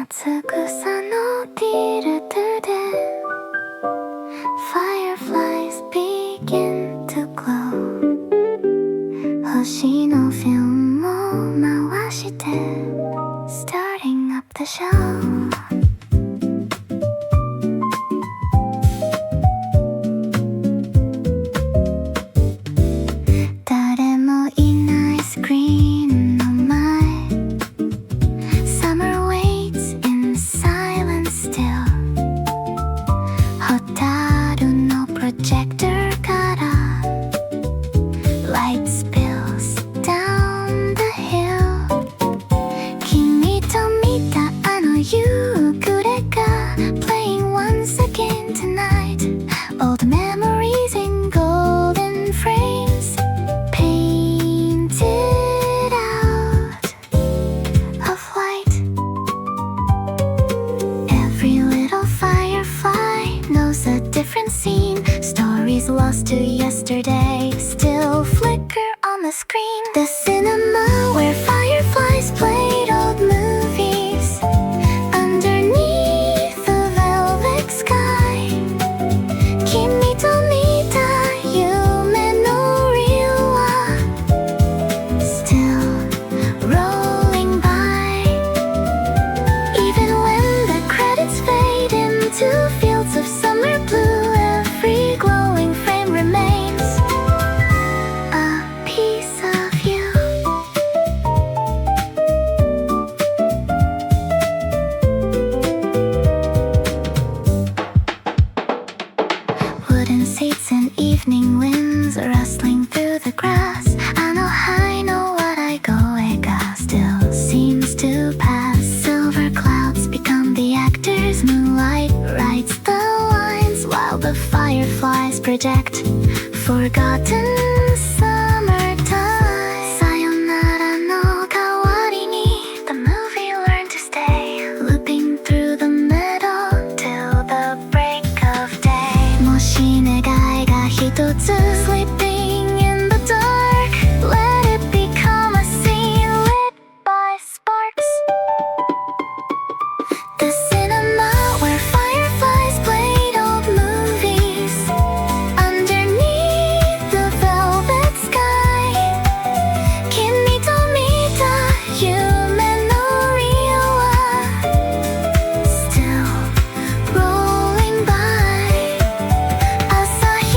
夏草のティルトで Fireflies begin to glow 星のフィルムを回して Starting up the show誰もいないスクリーンの前 Summer waits in silence still ホタルのプロジェクターから Light spills down the hill 君と見たあの夕暮れが Playing once again tonight All the memories in golden frames Painted out of white Every little firefly knows a different scene Stories lost to yesterday Still flicker on the screen The cinema where fireflies played old movies Underneath the velvet sky 君と見た夢のリールは Still rolling by Even when the credits fade into fields of summer blue Every glowing frame remains a piece of you Wooden seats and evening winds rustling through the grass I know I know what I go ega still seems to pass Silver clouds become the actors Moonlight writes the lines While the fireflies project Forgotten summertime Sayonara no kawari ni The movie learned to stay Looping through the middle Till the break of day もし願いが一つ Sleeping in the dark Let it become a scene Lit by sparks The cinema where fireflies played old movies Underneath the velvet sky 君と見た夢のリールは Still rolling by 朝日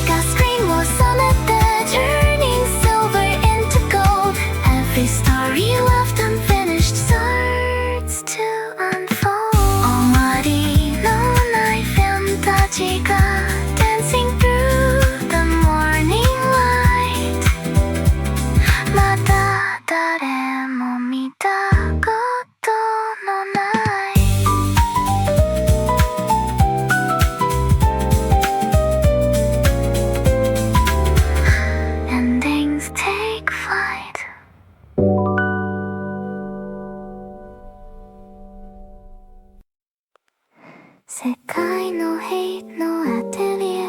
がスクリーンを染めて Turning silver into gold Every story left unfinished starts to unfold 終わりのないフィルムたちが Dancing through the morning light まだ誰も見たことのない Endings take flight世界の hate のアテリエ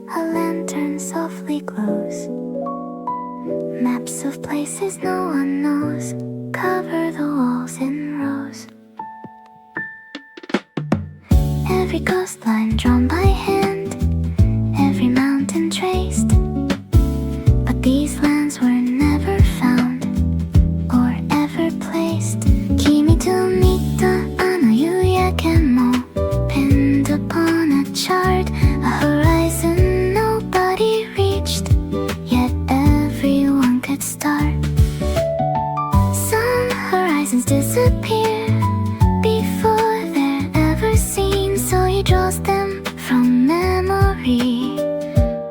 A lantern softly glows Maps of places no one knows Cover the walls in rows Every coastline drawn by hand Every mountain traced But these lands were never found Or ever placed 君と見たあの夕焼けも Pinned upon a chart A horizon nobody reached Yet everyone could start Some horizons disappear Before they're ever seen So he draws them from memory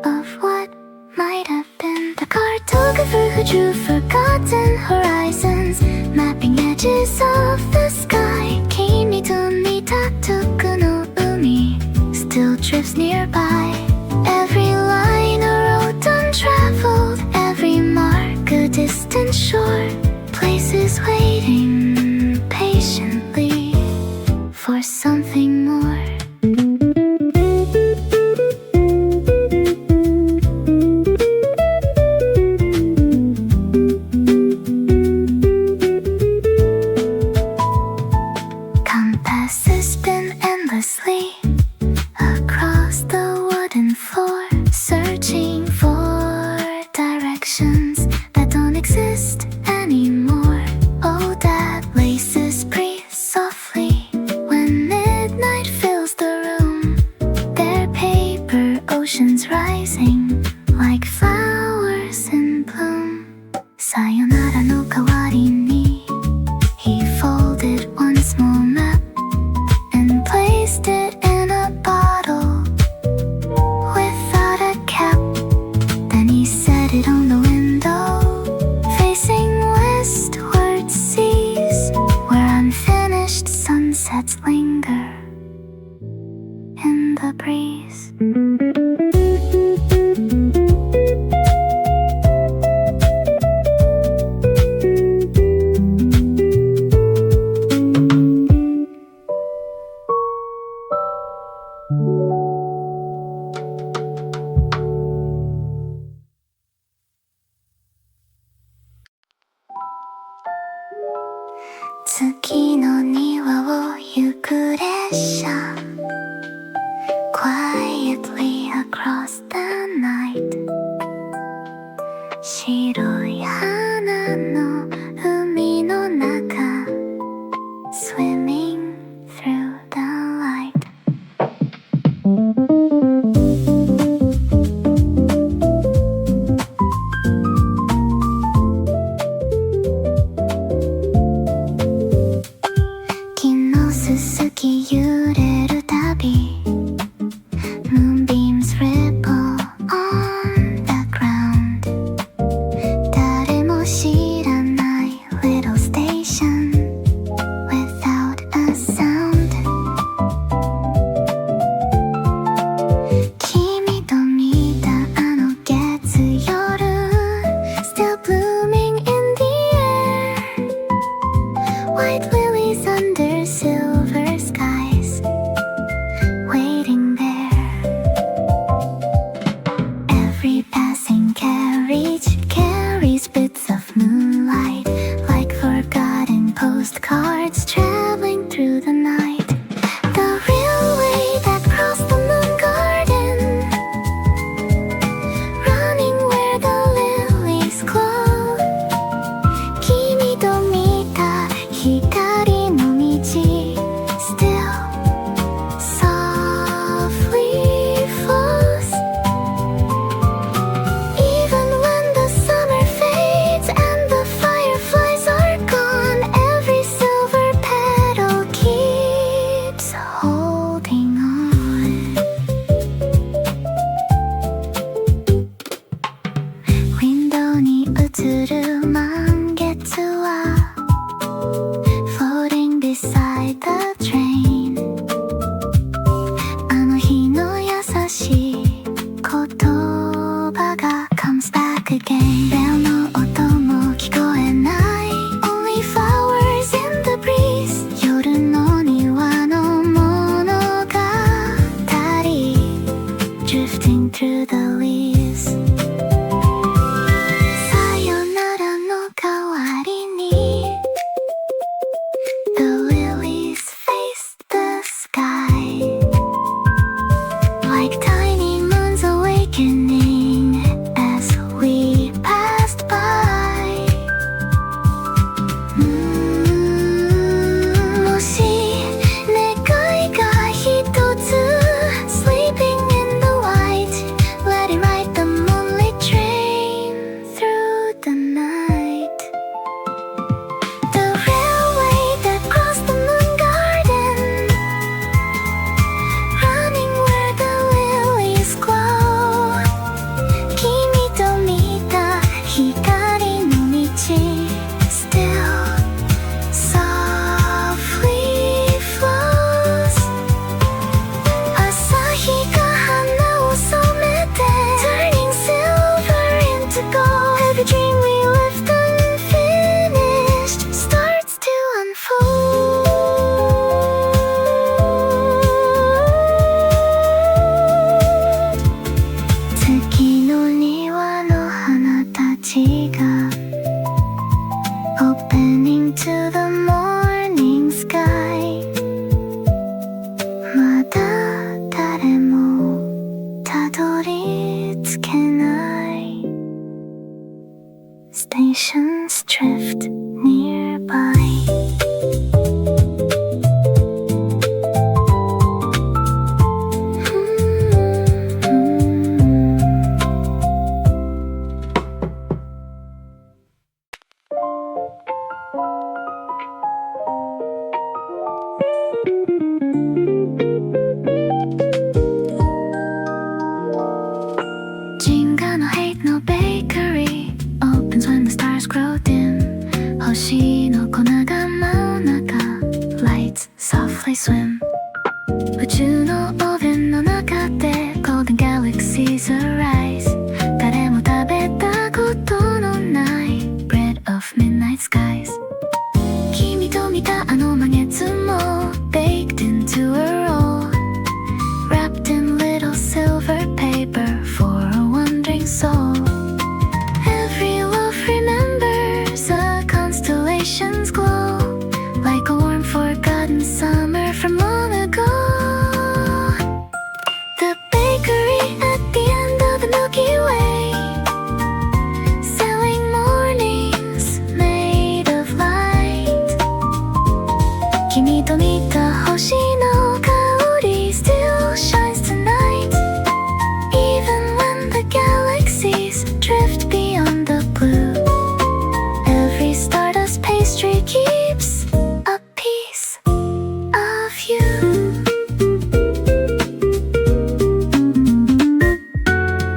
Of what might have been The cartographer who drew forgotten horizons Mapping edges of the sky 君と見た遠くの海 Still drifts nearby Every line a road untraveled Every mark a distant shore Places waiting patiently For something more 月の庭を行く列車 Quietly across the night 白い花の海の中 Swimming through the light 木のすすき揺れるたび Moonbeams ripple on the ground 誰も知らない little station without a sound 君と見たあの月夜 Still blooming in the air White lilies under silver skies Waiting there Every passing carriage carries bits of moonlight Like forgotten postcards traveling through the night The railway that crossed the moon garden Running where the lilies glow 君と見た光の道 Still softly flows Even when the summer fades and the fireflies are gone Every silver petal keeps holding on Window に映る満月は Floating beside the train あの日の優しい言葉が Comes back again ベルの音も聞こえない Only flowers in the breeze 夜の庭の物語 Drifting through the leaves さよならの代わりに The lilies face the sky Like tiny moons awakening as we passed by もし願いが一つ Sleeping in the white Let it ride the moonlit train through the night The railway that crossed the moon garden Running where the lilies glow 君と見た光の道 Still softly flows 朝日が花を染めて Turning silver into gold Every dream we left unfinished Starts to unfold 月の庭の花たちが Opening to the morning sky まだ誰もたどり着けない Stations drift nearby Jinga no hate no bakery Opens when the stars grow dim 星の粉が真ん中 Lights softly swim 宇宙のオーブンの中で Golden galaxies arise 誰も食べたことのない Bread of midnight skies 君と見たあの満月も Baked into a roll Wrapped in little silver paper For a wandering soul Every loaf remembers a constellation's glow forgotten summer from long ago. The bakery at the end of the Milky Way, selling mornings made of light. 君と見た星の香り still shines tonight, even when the galaxies drift beyond the blue. Every stardust pastry keeps a piece of you.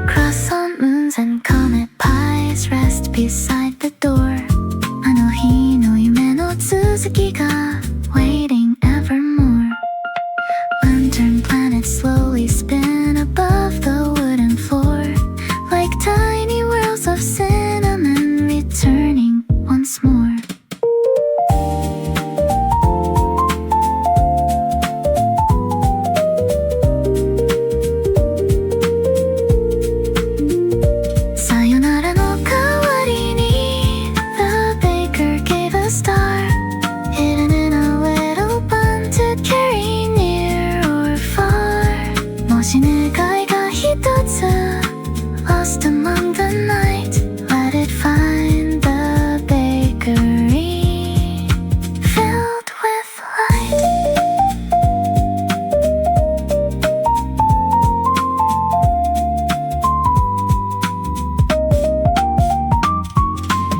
Croissant moons and comet pies rest beside the door. あの日の夢の続きが waiting evermore. Lantern planets slowly spin above the wooden floor, like tiny whirls of cinnamon returning once more. Sayonara no kawari ni, the baker gave a star, hidden in a little bun to carry near or far. もし願いが一つ lost among the night, let it find the bakery filled with light.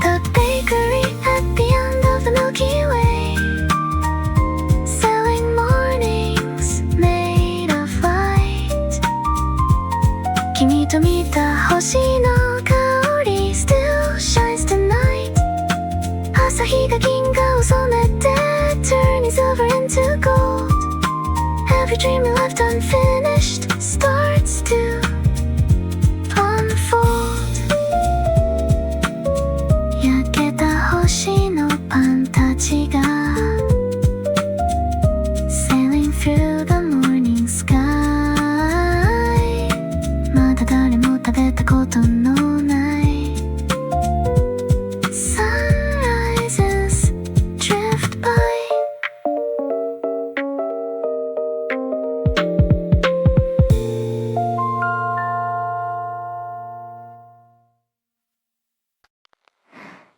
The bakery at the end of the Milky Way, selling mornings made of light. 君と見た星の香り still shines tonight. 朝日が銀河を染めて turning silver into gold. Every dream you left unfinished starts to unfold. 焼けた星のパンたちが sailing through the morning sky. まだ誰も食べたことのない sunrises drift by.「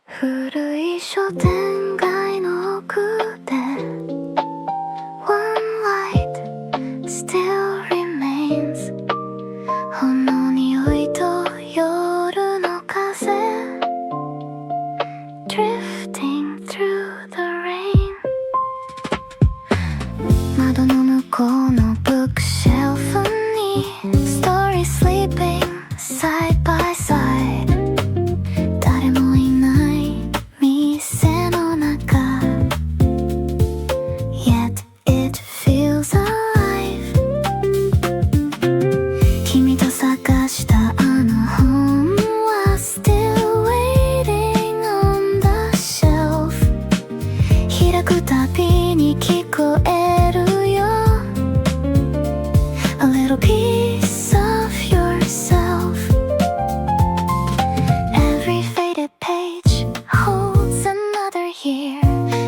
古い書店街の奥で One light still remains」「ほんの匂いと夜の風 Drifting through the rain」「窓の向こうのブックシェルフに Stories sleeping side by side」誰もいない店の中 Yet it feels alive 君と探したあの本は Still waiting on the shelf 開くたびに聞こえるよ A little piece of yourself Every faded page holds another year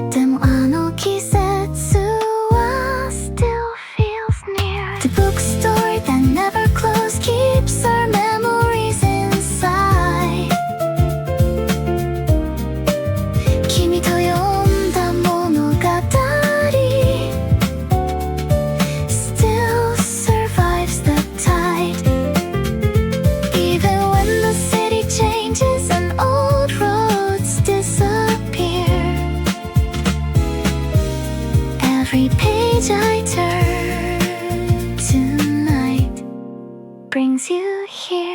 でもあの季節は still feels near The bookstore that never closed keeps our memories inside 君と読んだ物語 Still survives the tide Even when the city changes and old roads disappear Every page I turn tonight brings you here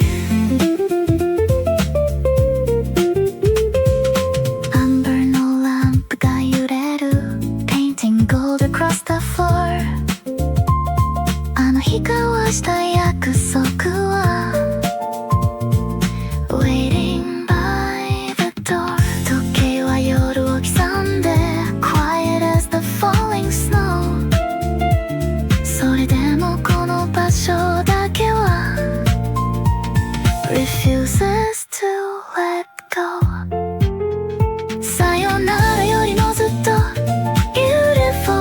Amberのランプが揺れる Painting gold across the floor あの日交わした約束は Waiting by the door 時計は夜を刻んで Quiet as the falling snow それでもこの場所だけは Refuses to let go さよならよりもずっと Beautiful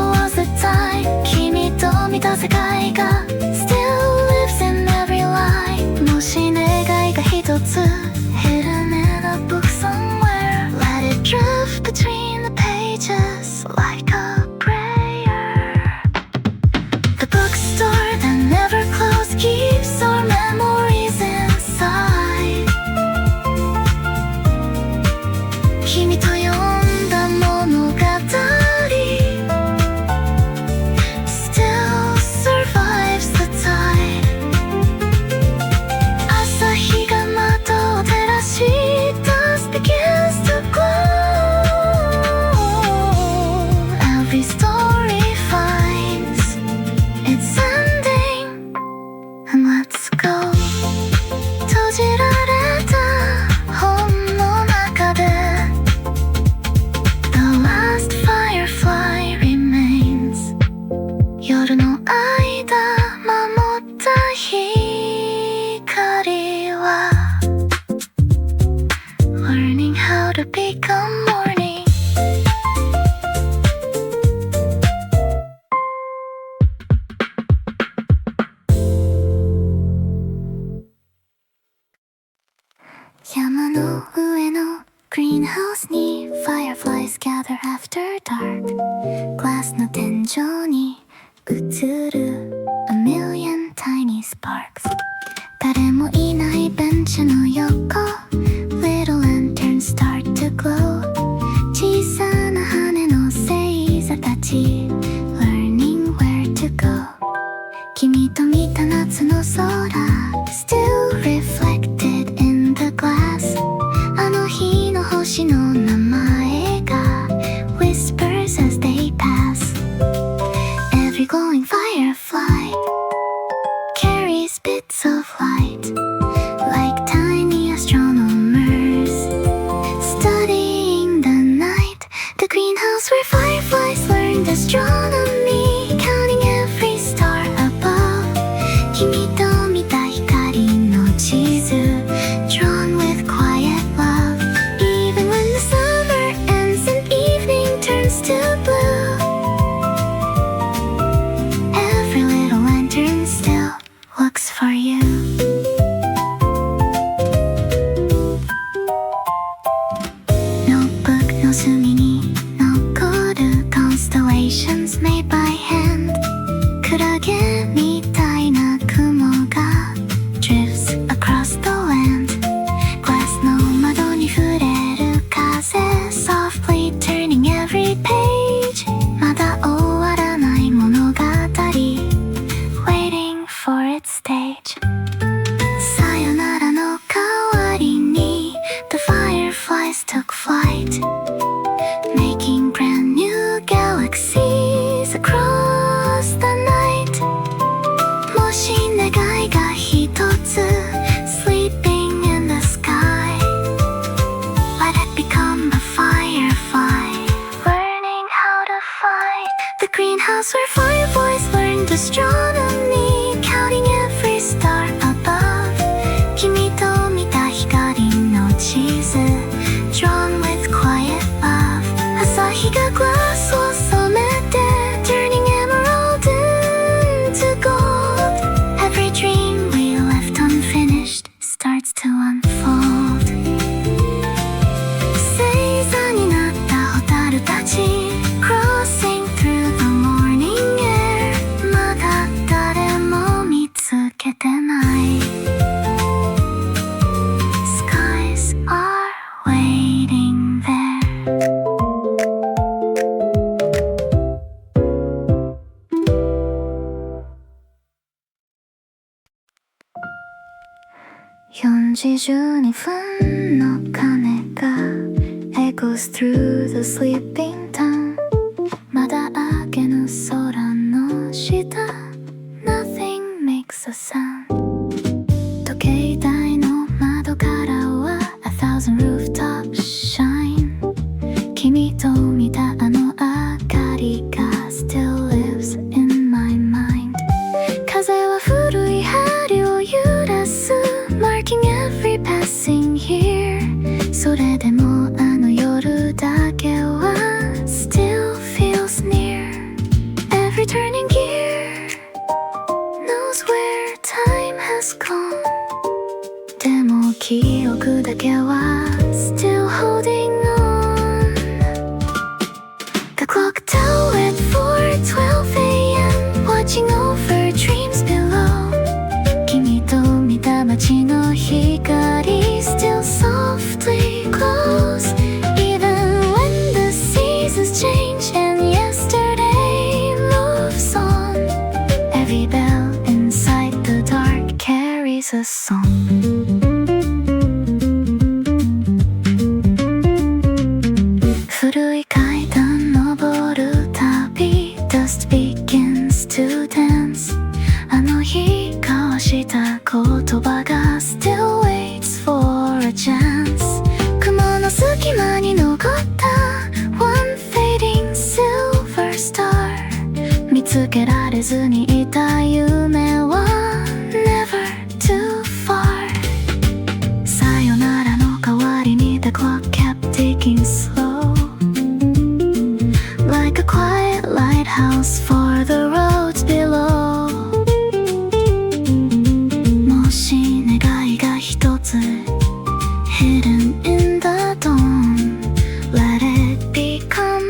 together after dark. Glass の天井に映る A million tiny sparks. 誰もいないベンチの横 Little lanterns start to glow. 小さな羽の星座たち Learning where to go. 君と見た夏の空 Still reflected in the glass. あの日の星の名前が Whispers as they pass. Every glowing firefly carries bits of light Like tiny astronomers Studying the night. The greenhouse where fireflies learned astronomy Counting every star above. 君と見た光の地図 Drawn with quiet love. Even when the summer ends and evening turns to blue, every little lantern still looks for you. Notebook の隅に残る Constellations made by hand. クラゲみたいな雲が Drifts across the land. Glass の窓に触れる風 Softly turning every page. まだ終わらない物語 Waiting for its stage. さよならの代わりに The fireflies took flight, Making brand new galaxies across the night. もし願いが一つ Sleeping in the sky, Let it become a firefly Learning how to fight. The greenhouse where fireflies learned astronomy Counting every star above. 君と見た光の地図 Drawn with quiet love. 朝日がグラスを染めて Turning emerald into gold. Every dream we left unfinished Starts to unfold. 星座になった蛍たち Crossing through the morning air. まだ誰も見つけてない Skies are waiting there. 4時12分の鐘が Echoes through the sleeping town. まだ明けぬ空の下 Nothing makes a sound. 時計台の窓からは A thousand rooftops shine. 君と見たあの明かりが Still lives in my mind. 風は古い針を揺らす Marking every passing year. それでもあの夜だけは Still feels near. Every turning gear knows where time has gone. でも記憶だけは Still holding on. The clock towered for 12 a.m. Watching over dreams below. 君と見た街の光 Still softly glows. Even when the seasons change and yesterday moves on. Every bell inside the dark carries a song. 古い階段登るたび Dust begins to dance. あの日交わした言葉が Still waits for a chance. 雲の隙間に残った One fading silver star. 見つけられずにいた夢は Never too far. さよならの代わりに The clock kept ticking slow, Like a quiet lighthouse for the roads below. もし願いが一つ Hidden in the dawn, Let it become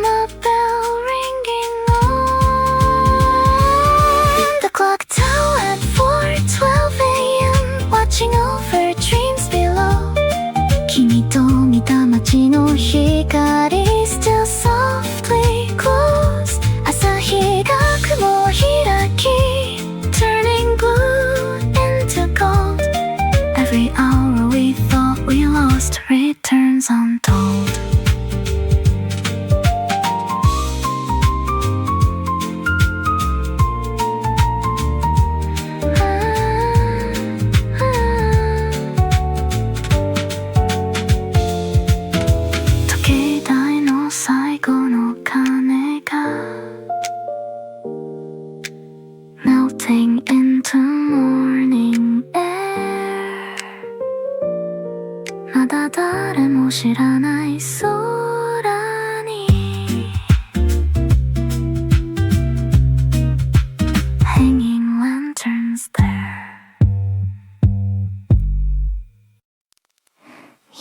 into morning air まだ誰も知らない空に Hanging lanterns there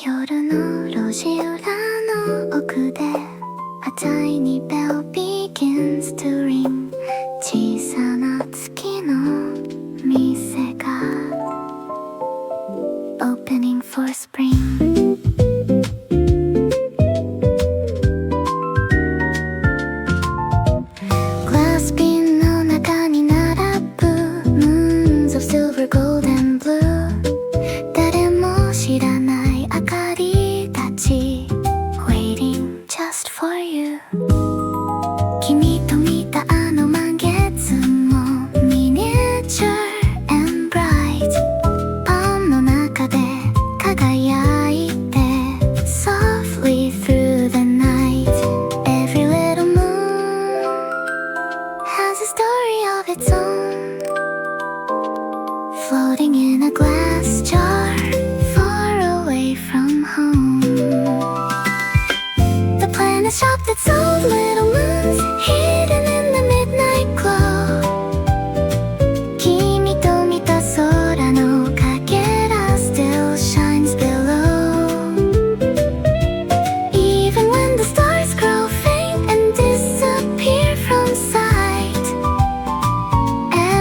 夜の路地裏の奥で A tiny bell begins to ring 小さな月の店が Opening for spring Glass bin の中に並ぶ Moons of silver, gold and blue 誰も知らない明かりたち Waiting just for you 君と見たあの満月も Miniature and bright パンの中で輝いて Softly through the night Every little moon has a story of its own Floating in a glass jar Far away from home The planet shop that sold little moons Hidden in the midnight glow 君と見た空のかけら Still shines below Even when the stars grow faint And disappear from sight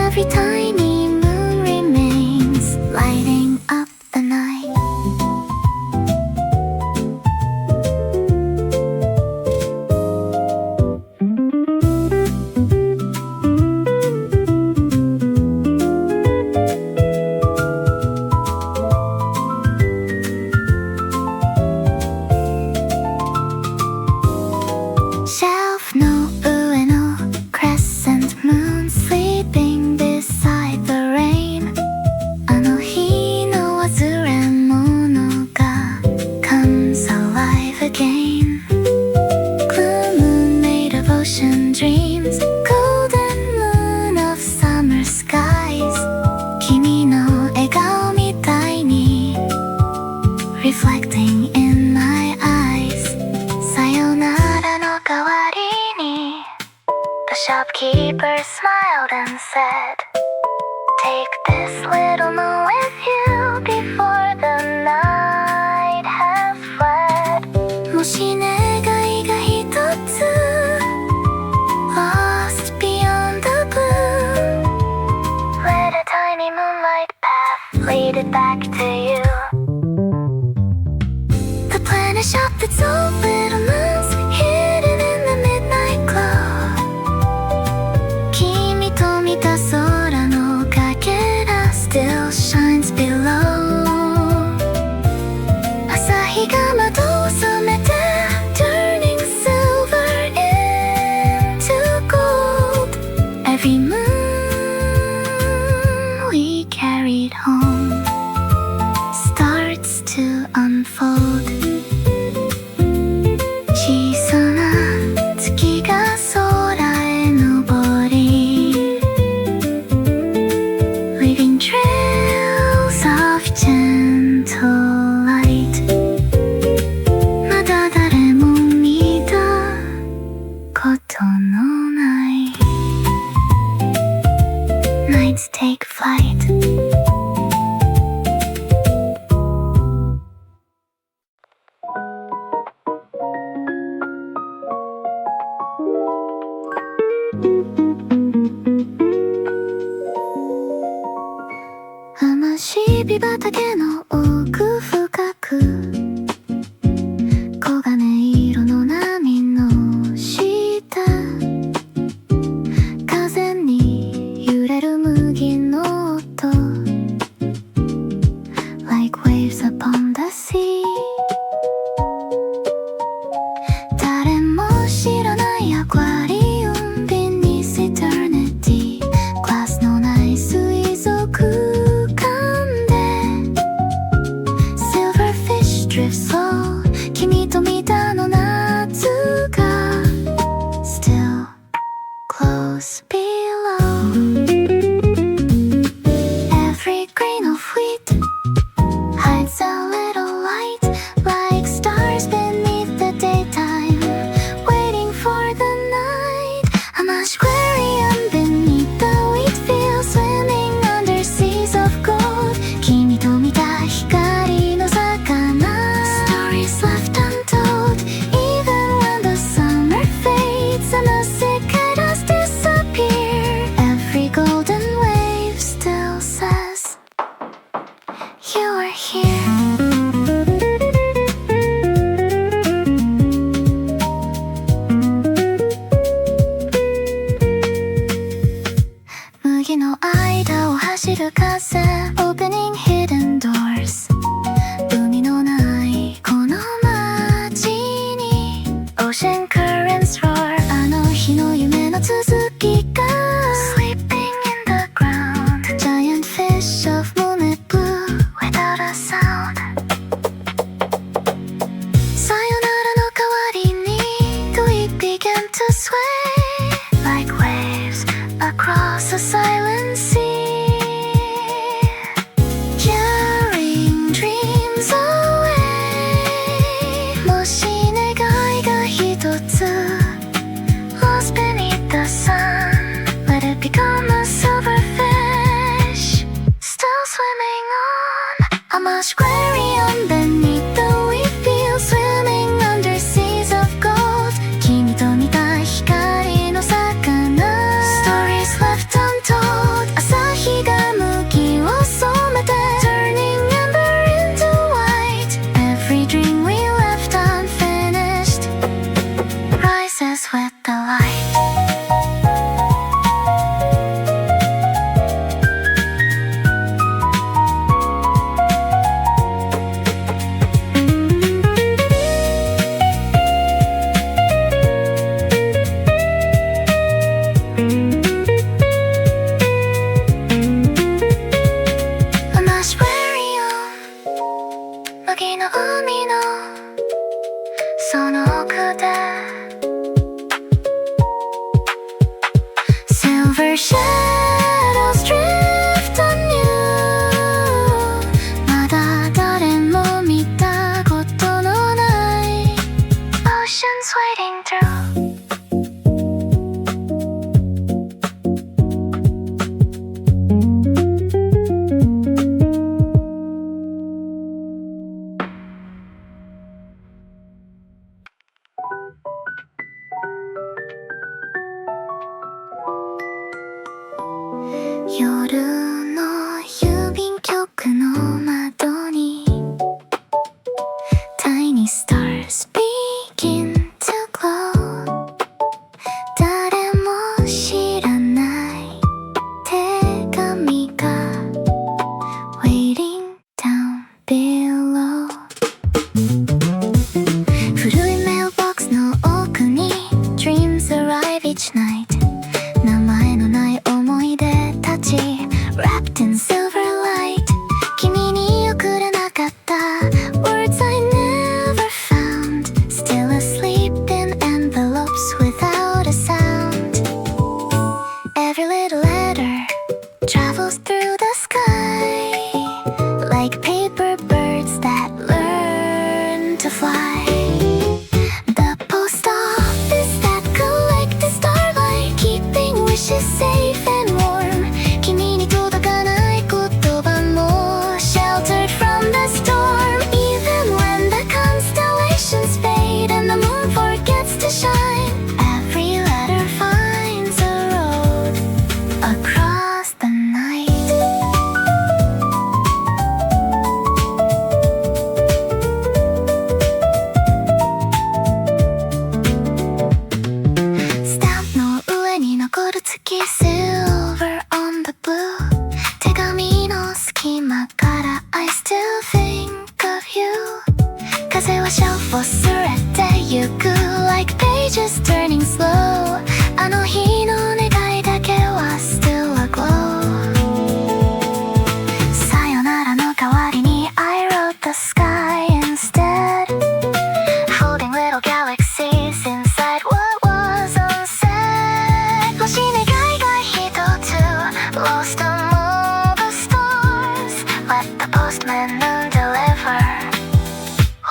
Every tiny moon remains Lighting up the night Shelf の上の Crescent moon Sleeping beside the rain あの日の忘れ物が Comes alive again Blue moon made of ocean dreams Golden moon of summer skies 君の笑顔みたいに Reflecting in my eyes さよならの代わりに The shopkeeper smiled and said Take this little moon with you Before the night has fled もし願いが一つ Lost beyond the blue Let a tiny moonlight path Lead it back to you The planet shop that sold little moons Hidden in the midnight glow 君と見た空のかけら Still shines below 朝日が窓を染めて Turning silver into gold Every moon we carried home Starts to unfold 小さな月が空へ昇り Leaving trails of gentle light まだ誰も見たことのない Nights take flight甘しび畑の奥深く黄金色の波の下風に揺れる麦の音 Like waves upon the sea 誰も知らないアクアリウム Beneath eternity グラスのない水族館で Silverfish drift slow 君と見たの夏が Still close below 吹く風 Opening hidden doors 海のないこの街に Ocean currents roar あの日の夢の続きが Sleeping in the ground Giant fish of moonlit blue Without a sound さよならの代わりに We began to sway Like waves across a silent sea Carrying dreams away もし願いが一つ Lost beneath the sun Let it become a silver fish Still swimming on A much aquarium beneath the we feel Swimming under seas of gold 君と見た光の魚 Stories left untold 朝日が麦を染めて Turning amber into white Every dream we left unfinished Rises with the light麦の海のその奥で Silver shadows drift on you まだ誰も見たことのない Oceans wading through夜の郵便局の窓に Tiny stars begin to glow 誰も知らない手紙が Waiting down below 古いメールボックスの奥に Dreams arrive each night 名前のない思い出たち Wrapped in silver light 君に送れなかった Words I never found Still asleep in envelopes without a sound Every little letter travels through the sky Like paper birds that learn to fly The post office that collected starlight Keeping wishes safe and warm 君に届かない言葉も Sheltered from the storm Even when the constellations fade And the moon forgets to shine Every letter finds a road Across the night Stamp の上に残る月 Silver on the blue 手紙の隙間から I still think of you 風はシャフ忘れてゆく Like pages turning slow あの日の願いだけは Still aglow さよならの代わりに I wrote the sky instead Holding little galaxies inside what was unsaid もし願いが一つ Lost among the stars Let the postman deliver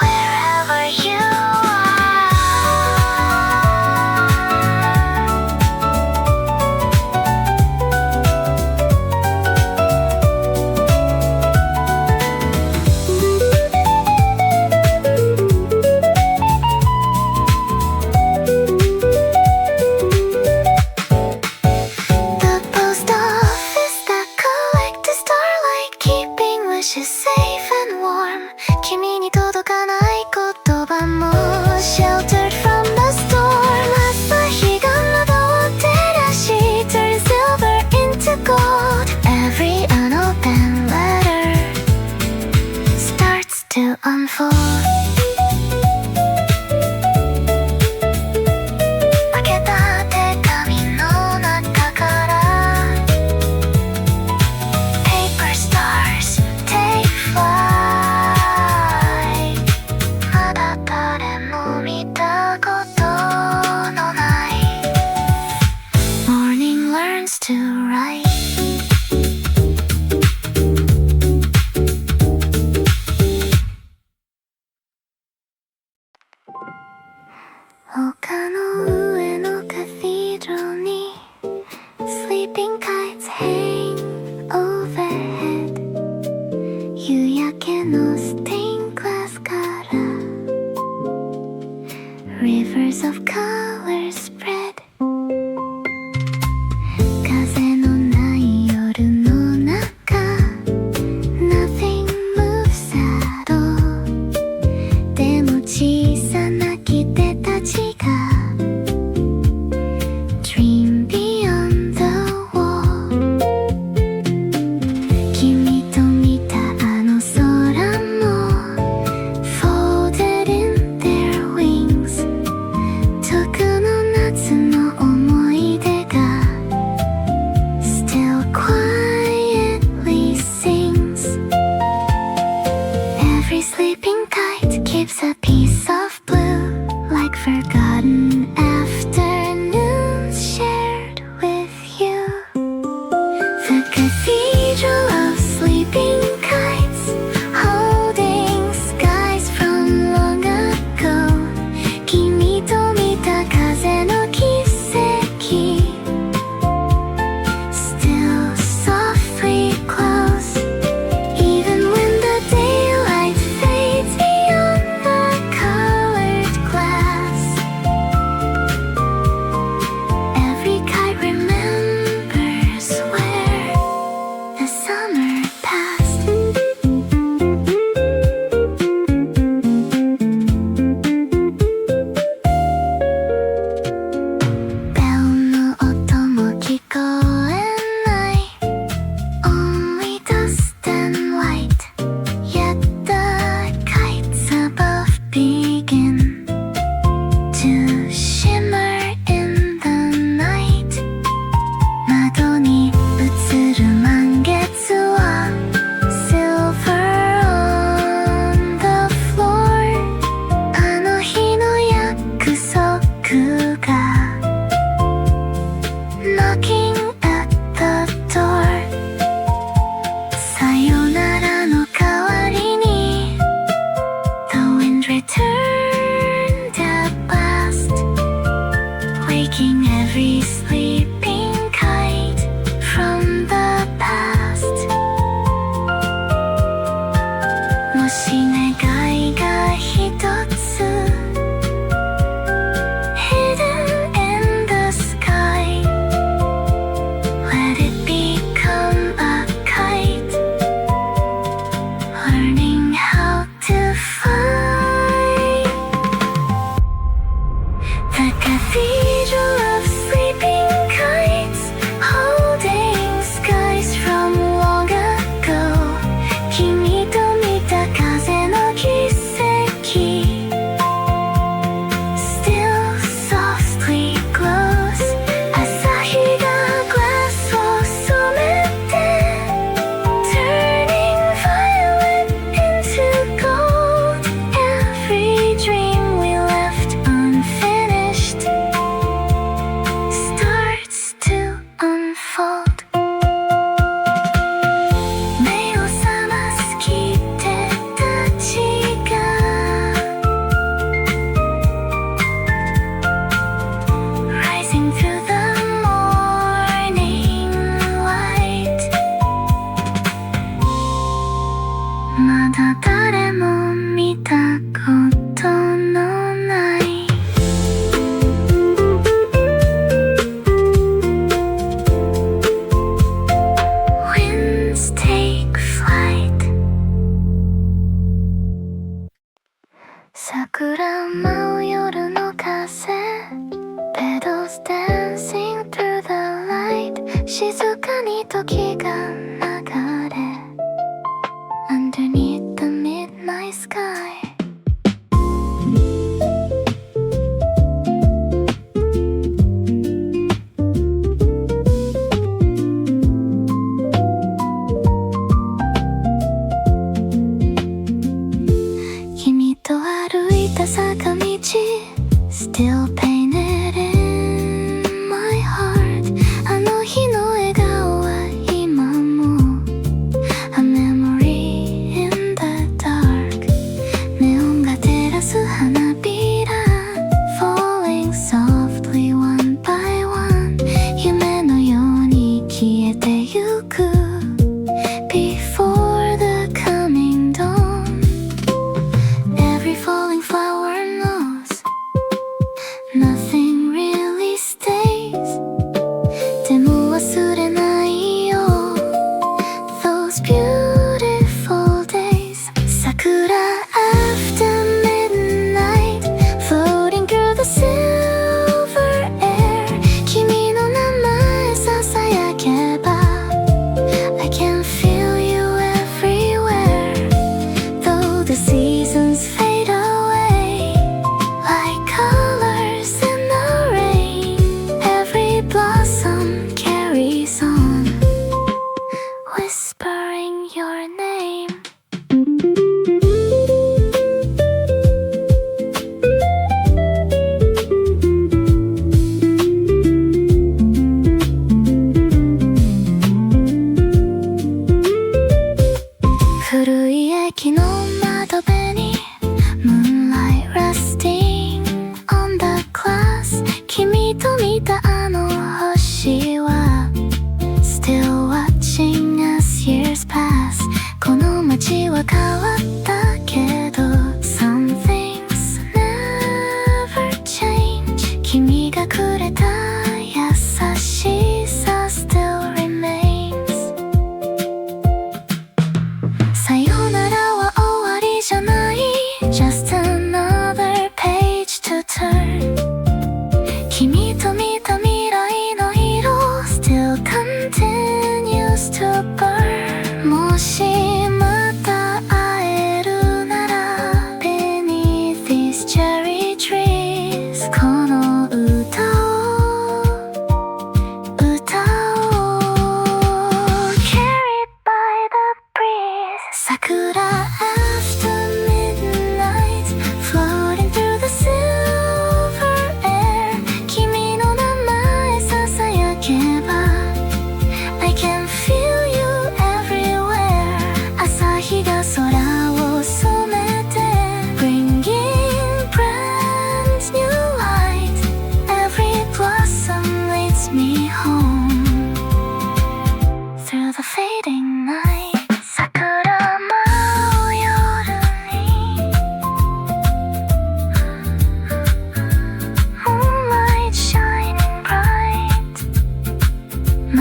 Wherever you are The post office that collected starlight Keeping wishes safe and turns to right.丘の上のカティドラルに Sleeping kites hang overhead 夕焼けのステイングラスから Rivers of color spread 風のない夜の中 Nothing moves at all でも小さな木手たちが Dream beyond the wall 君と見たあの空も Folded in their wings 遠くの夏の思い出が Still quietly sings Every sleeping kite keeps a piece of blue Like forgotten afternoons shared with you The cathedral of sleeping kites Holding skies from long ago 君と見た風の軌跡 Still softly close Even when the daylight fades beyond the colored glass Every kite remembers where the summer passed Bell の音も聞こえない Only dust and light Yet the kites above begin to shimmer in the night 窓に映る満月は Silver on the floor あの日の約束が Knocking at the door さよならの代わりに The wind returned at last Waking every sleeping kite from the past もし願いが一つ Hidden in the sky Let it become a kite Learning how to fly The cathedral of sleeping kites Holding skies from long ago 君と見た風の軌跡 Still softly glows 朝日がグラスを染めて Turning violet into gold Every dream we left unfinished Starts to unfold 目を覚ます木手たちが Rising through the morning light まだ誰も見たことのない Winds take flight 桜舞う夜の風 Petals dancing through the light 静かに時が流れ Underneath the midnight sky君と歩いた坂道 Still painted in my heart あの日の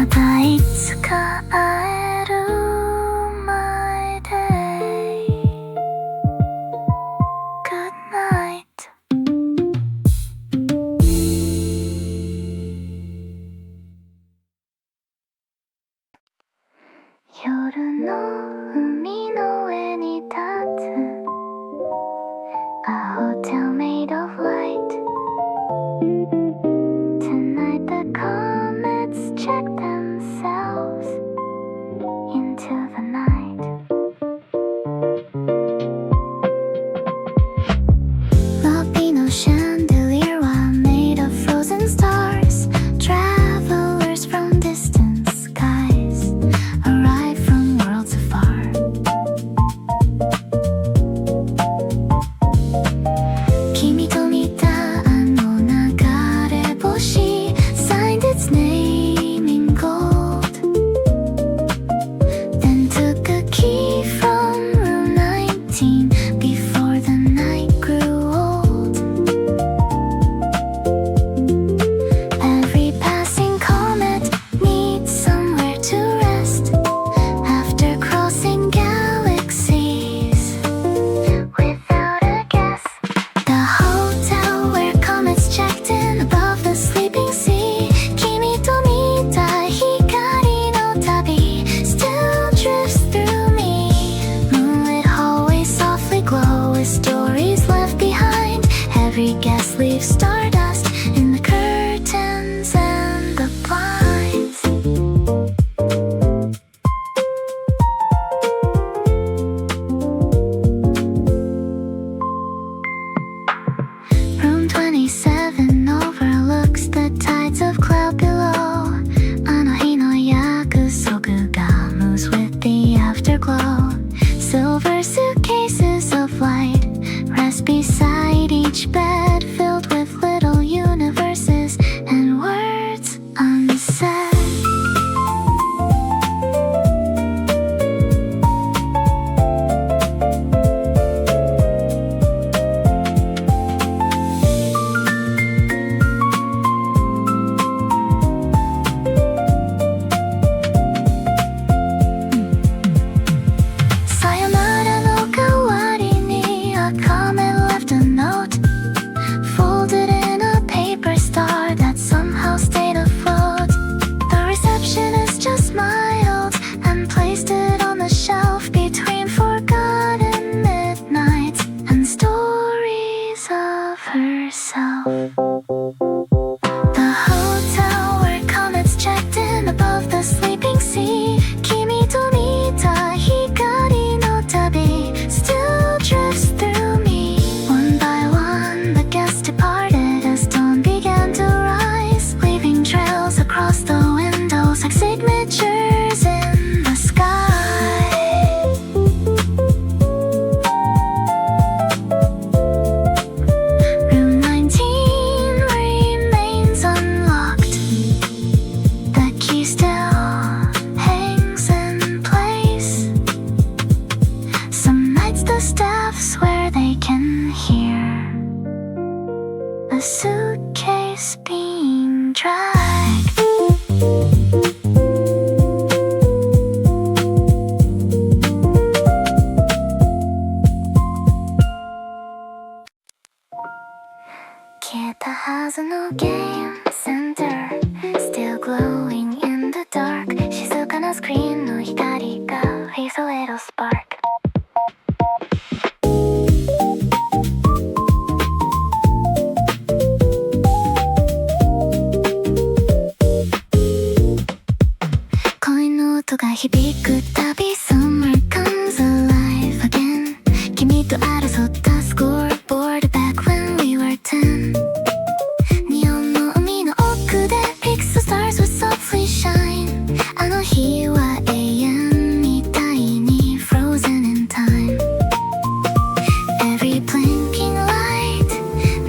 またいつか会えるmy day Good night夜の海の上に立つ A hotel made of light Tonight the comets check themselves into the night Lobby no chandelier while made of frozen stars Travelers from distant skies Arrive from worlds afar Kimi to mita ano nagare boshi Signed its name in gold Then took a key from room 19 Before the night grew old Every passing comet needs somewhere to rest After crossing galaxies Without a guess The hotel where comets checked in above the sleeping sea Kimi to mita hikari no tabi Still drifts through me Moonlit hallways softly glow with stories left behind Every guest leaves stardust in the curtains and the blinds Room 27 overlooks the tides of cloud below Anohi no yakusoku ga moves with the afterglow Silver suitcases of light rest beside each bed Filled with little universes and words unsaid Sayonara no kawari ni a comet left a note Folded in a paper star that somehow stayed afloat The receptionist just smiled and placed it on the shelf Between forgotten midnights and stories of herself The hotel where comets checked in above the sleeping sea Kimi to mita hikari no tabi Still drifts through me One by one the guests departed As dawn began to rise Leaving trails across the windows Like signatures in the sky Room 19 remains unlocked The key still hangs in place Some nights the staff swear they can hear A suitcase being dragged Kitahazu game center Still glowing in the dark Shizuka na screen no hikari ga Leaves a little spark Coin no oto ga hibiku tabi Summer comes alive again Kimi to arasotta scoreboard Back when we were 10 Neon no umi no oku de Pixel stars would softly shine あの日は永遠みたいに frozen in time Every blinking light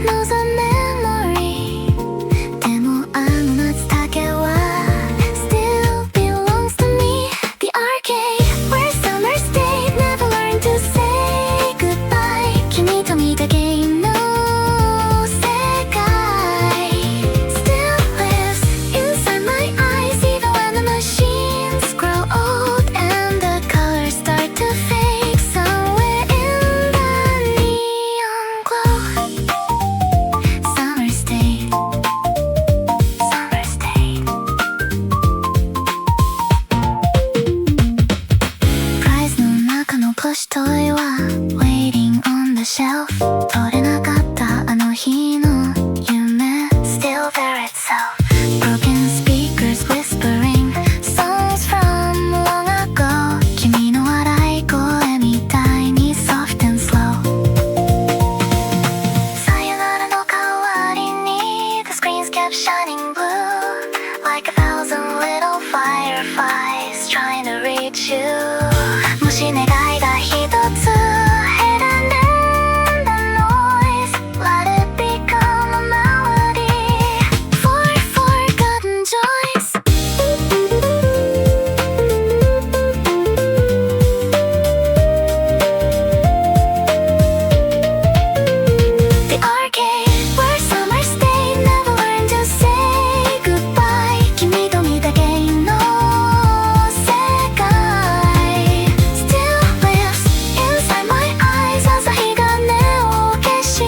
knows a memory でもあの夏だけは Still belongs to me The arcade where summer stayed Never learned to say goodbye butterflies trying to reach you もし願いが一つ Hidden in the noise Let it become a melody For forgotten joys The arcade where summer stayed Never learned to say goodbye 君と見た芸の世界 Still lives inside my eyes 朝日が根を消し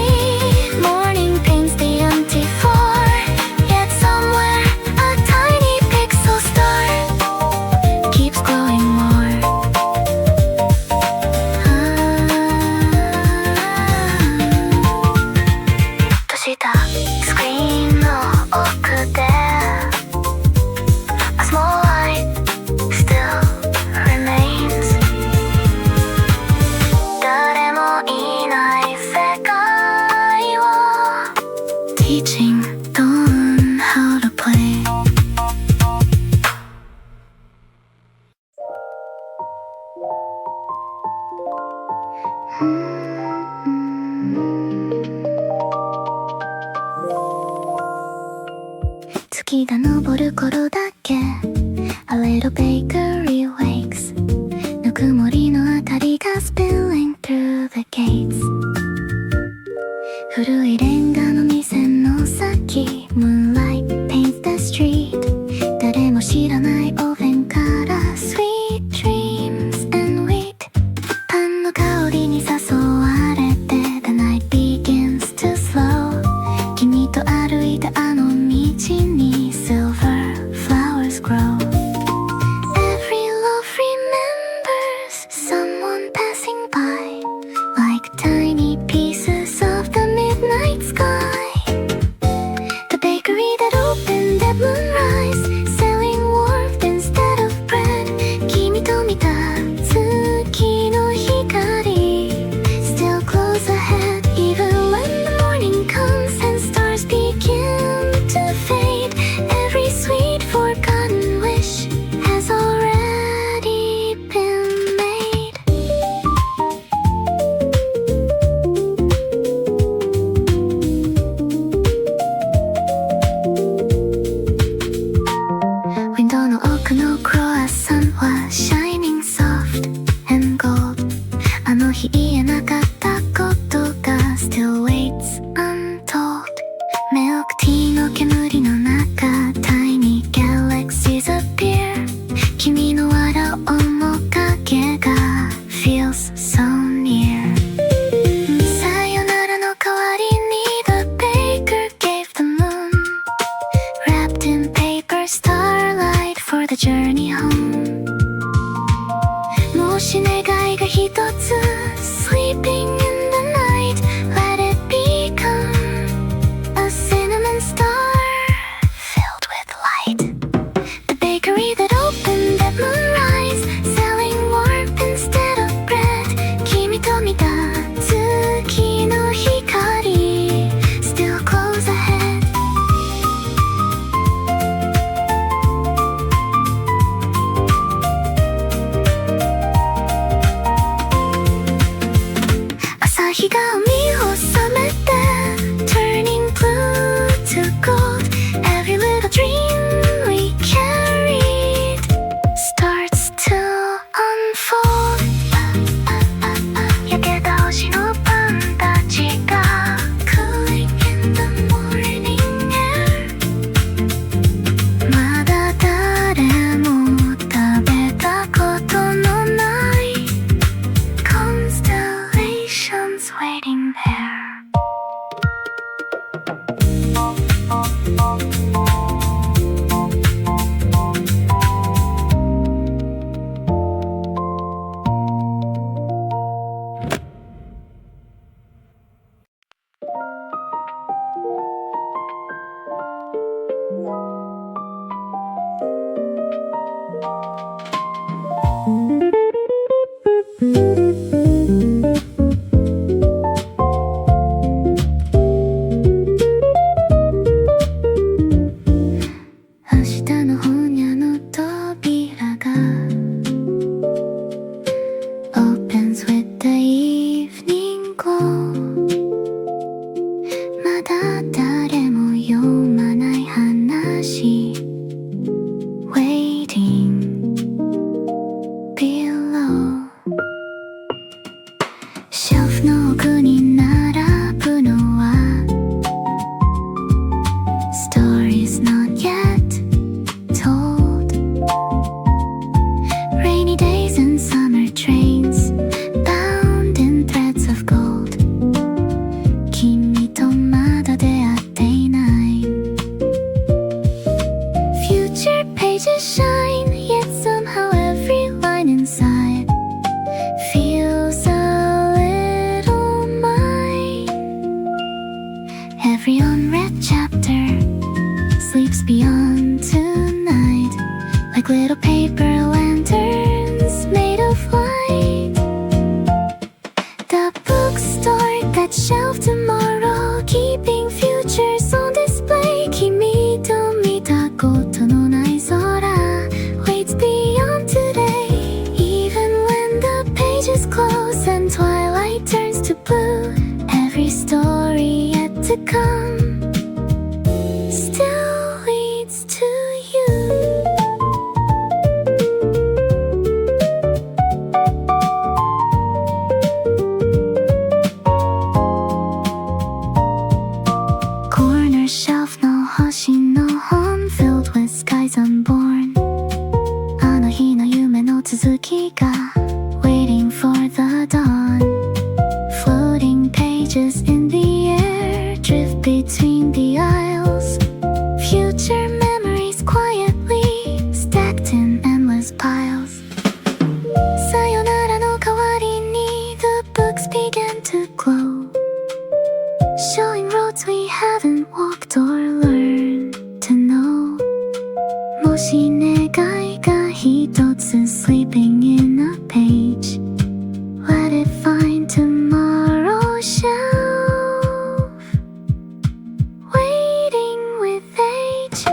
Morning paints the empty floor Yet somewhere a tiny pixel star Keeps glowing more閉じたスクリーンの奥で A small light still remains 誰もいない世界を Teaching Dawn how to play月が昇る頃だけ A little bakery wakes ぬくもりの明かりが Spilling through the gates 古いレンガの店の先 Moonlight paints the street 誰も知らないオーブンから Sweet dreams and wheat パンの香りに誘われて The night begins to slow 君と歩いたあの道に Silver flowers grow Every love remembers someone passing by Like tiny pieces of the midnight sky The bakery that opened at moonrise Selling warmth instead of bread 君と見た月の光 Still close ahead Even when the morning comes and stars begin to fade Every sweet forgotten wish has already been made Window の奥のクロワッサンは Shining soft and gold あの日言えなかったことが Still waits untold Milk tea の煙の中 Tiny galaxies appear 君の笑う面影が Feels so near さよならの代わりに The baker gave the moon Wrapped in paper starlight For the journey home もし願いが一つ Sleeping in the night Let it become A cinnamon star Filled with light The bakery that opened at moonrise Selling warmth instead of bread 君と見た月の光 Still close ahead A pages shine, yet somehow every line inside feels a little mine. Every unread chapter sleeps beyond tonight, like little paper lanterns made of light. The bookstore that shelved tomorrow, keeping futures on display. 君と見たことのない空 waits beyond today. Even when the pages close and twilight turns to blue, every story yet to come still leads to you. Corner shelf no hoshi no home, filled with skies unborn. あの日の夢の続きが waiting for the dawn. Floating pages in the air drift between the aisles. Future memories quietly stacked in endless piles. さよならの代わりに the books began to glow, showing roads we haven't walked or learned to know. もし願いが一つ sleeping in a page, let it find tomorrow's shelf, waiting with age.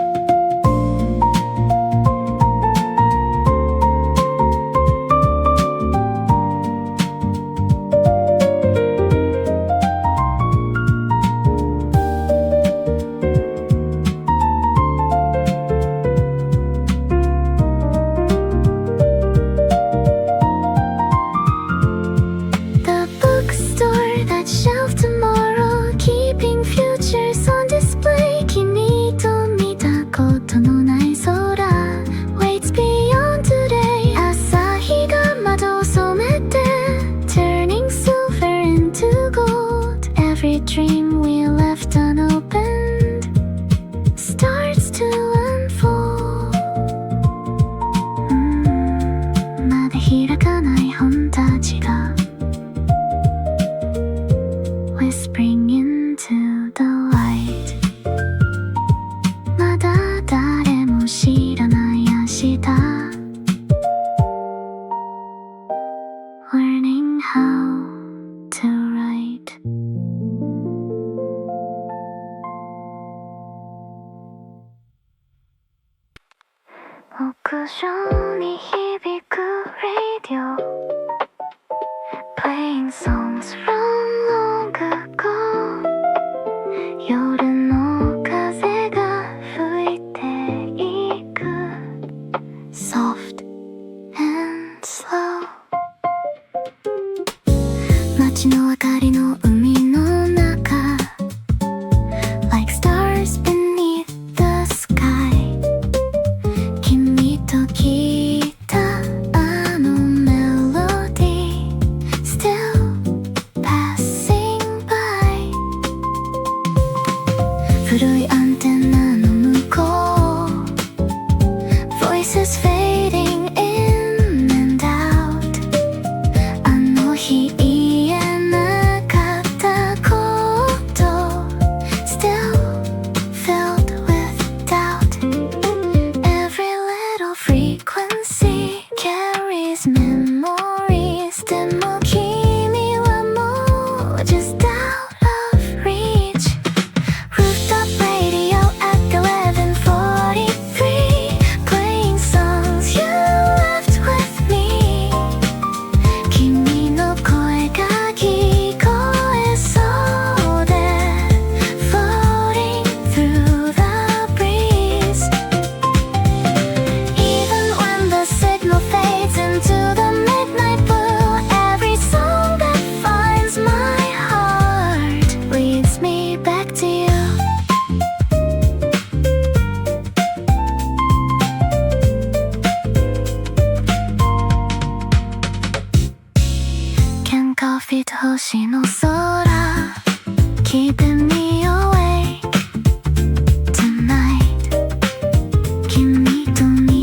The bookstore that shelved tomorrow, keeping futures on display. 君と見たことのない空 waits beyond today. 朝日が窓を染めて turning silver into gold. Every dream we left unopened starts to unfold. まだ開かない本たちが whispering into the light. まだ誰も知らない明日 learning how to write. 屋上に響く radio, playing songs from long ago. 夜の風が吹いていく soft and slow. 街の明かりの海の中 like stars beneath the sky. 君と聞いたあのメロディー still passing by. 古いアンテナの向こう voices fading in and out. あの日言えなかったこと still filled with doubt. Every little frequency carries memories. でも君はもう just out of reach. Rooftop radio at 11:43, playing songs you left with me. 君の声が聞こえそうで floating through the breeze. Even when the signal fades into the midnight blue, every song that finds my heart leads me back to you. Can coffee と星の空 keeping me awake tonight. 君と見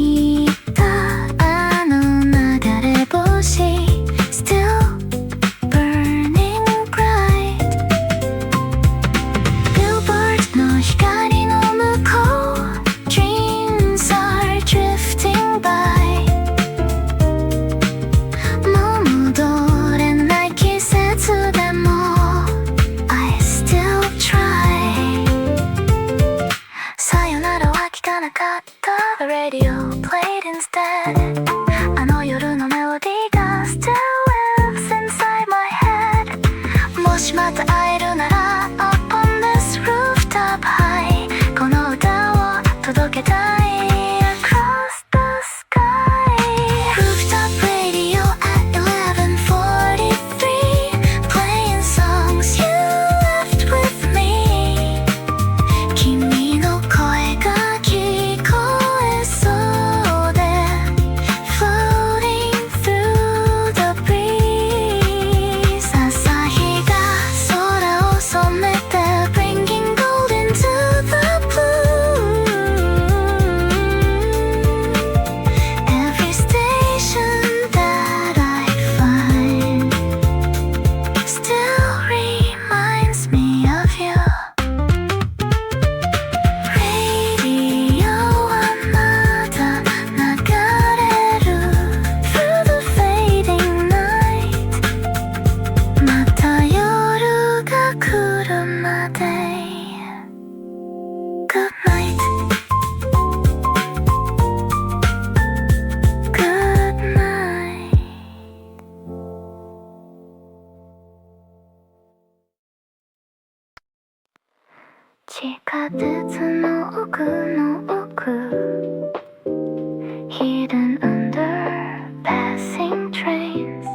hidden under passing trains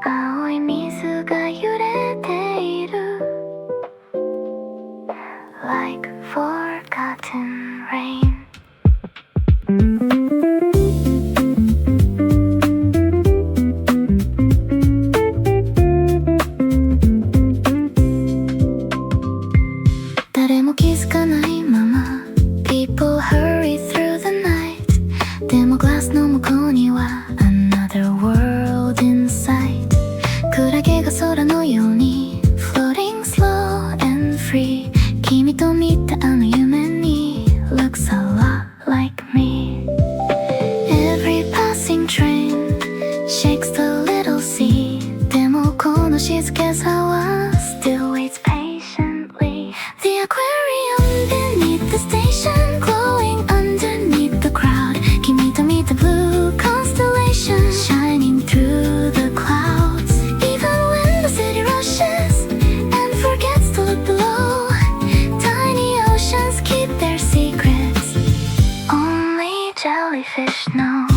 青い水が揺れている Like forgotten rain 誰も気づかないまま People hurry through the night でもグラスの向こうには Another world in sight クラゲが空のように Floating slow and free 君と見たあの夢に Looks a lot like me Every passing train Shakes the little sea でもこの静けさは Still waits patiently The aquarium beneath the station Glowing underneath the crowd 君と見た blue constellation Shining through the clouds Even when the city rushes And forgets to look below Tiny oceans keep their secrets Only jellyfish know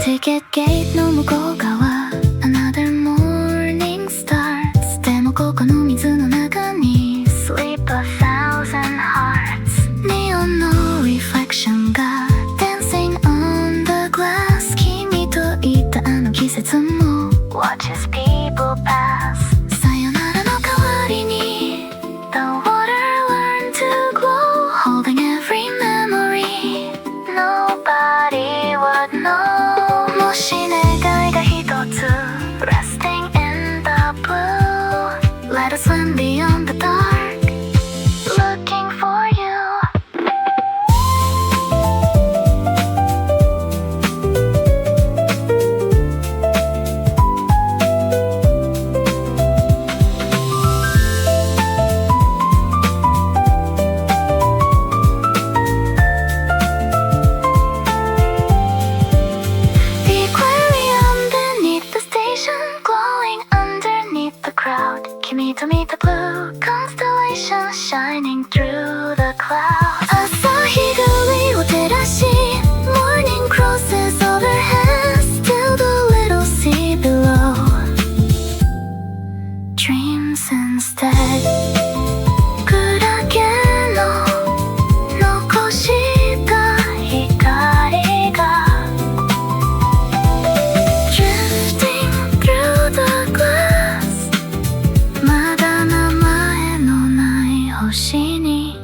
Ticket gate の向こう側 Another morning starts でもここの水の中に Sleep a thousand hearts Neon の reflection が Dancing on the glass 君といたあの季節も Watches people pass さよならの代わりに The water learned to glow Holding every memory Nobody would know もし願いが一つ Resting in the blue Let us swim beyond the dark Looking for you The aquarium beneath the station Glowing underneath the crowd 君と見た blue constellation Shining through the clouds 朝日が上を照らし Morning crosses overhead Still the little sea below Dreams instead クラゲの残した光が Drifting through the glass まだ名前のない星に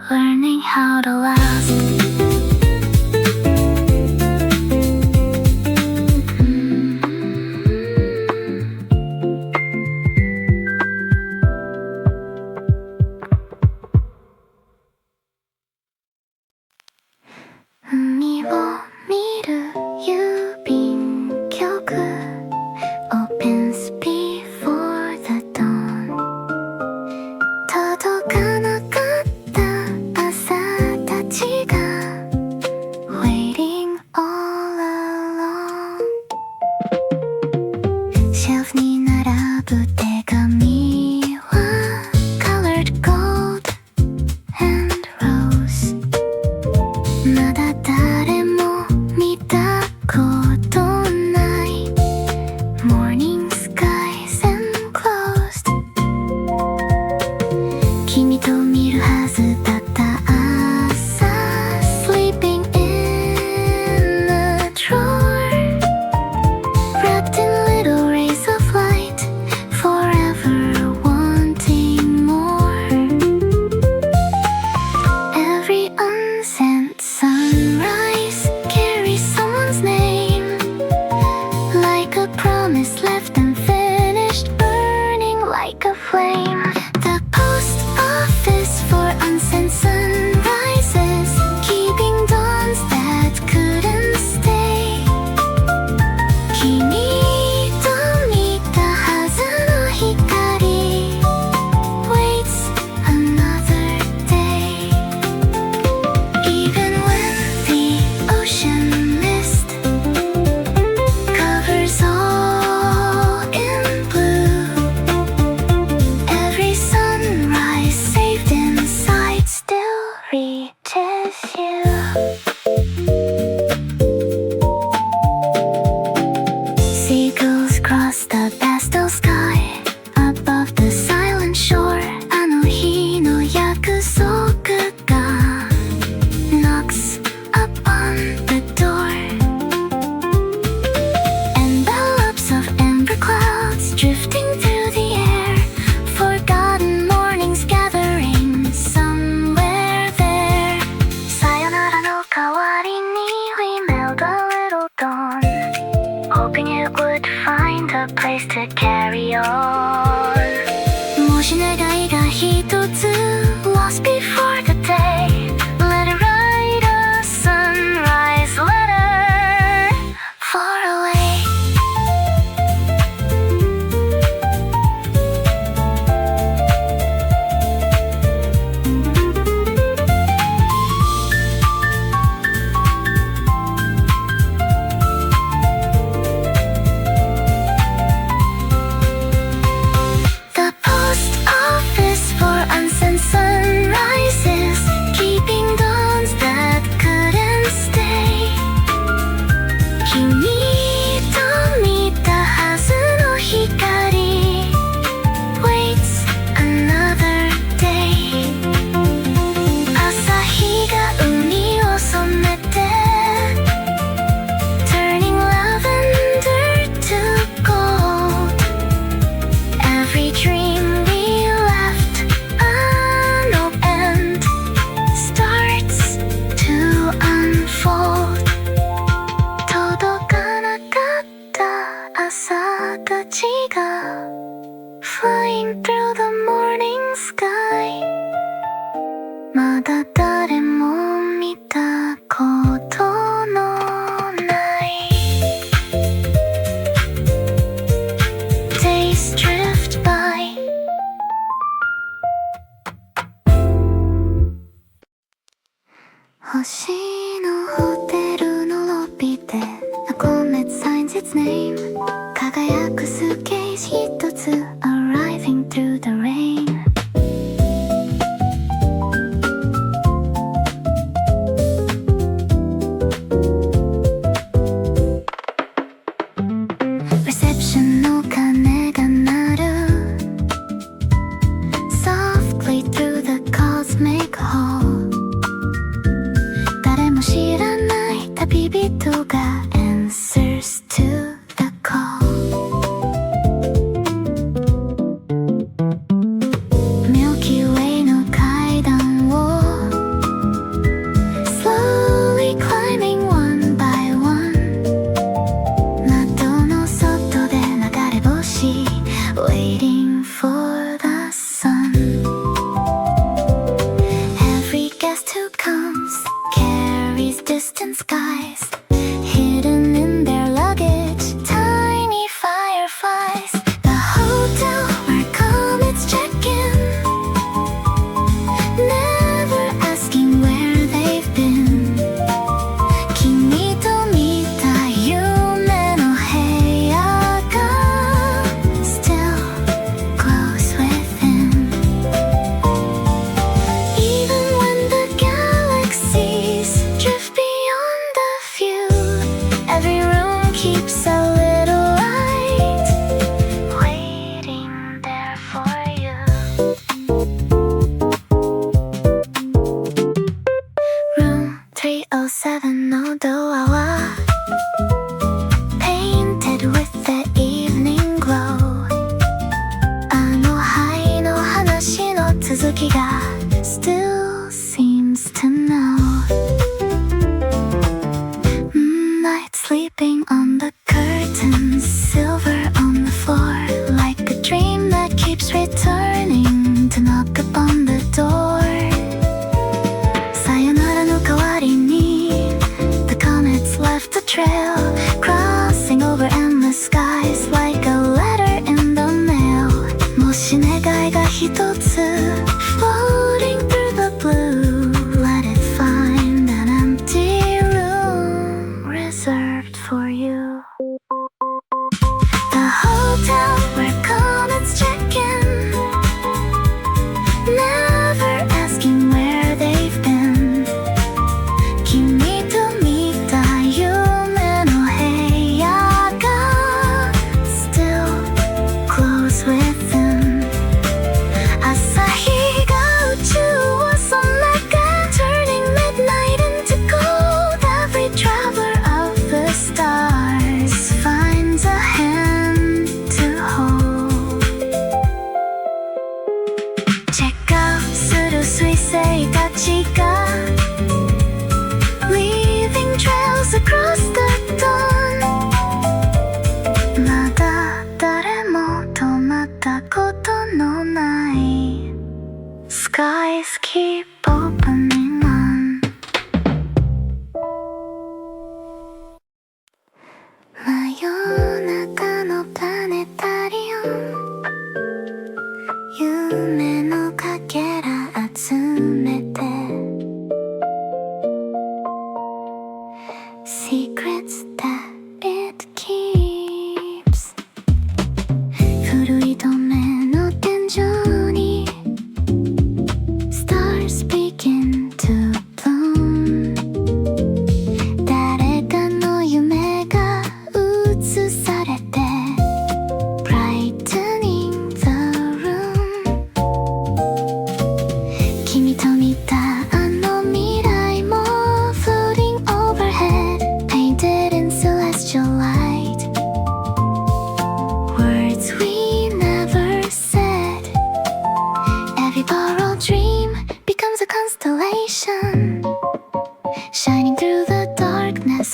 Learning how to last海を見る郵便局 Opens before the dawn 届かなかった朝たちが Waiting all along シェルフに並ぶ手紙は Colored gold and rose まだ誰も見たことない Morning skies enclosed 君と見るはずだった朝 Sleeping in a drawer Wrapped in little rays of light Forever wanting more Every unsent sunrise carries someone's name Like a promise left unfinished Burning like a flame The post office for unsent もし願いが一つ Lost before the day Let it write a sunrise letter Far away The post office for unsent sunrises Keeping dawns that couldn't stay 君と見たはずの光 Waits another day 朝日が海を染めて Turning lavender to gold Every dream we left unopened starts to unfold 届かなかった朝たちが Flying through the morning sky まだ誰も見たことのない Days drift by 星のホテルのロビーで A comet signs its name 輝くスケージ一つ Arriving through the rain Reception の鐘が鳴る Softly through the cosmic hall 誰も知らない旅人が Answers to the call Milky Way の階段を Slowly climbing one by one 窓の外で流れ星 Waiting for the sun Every guest who comes Carries distant skies Hidden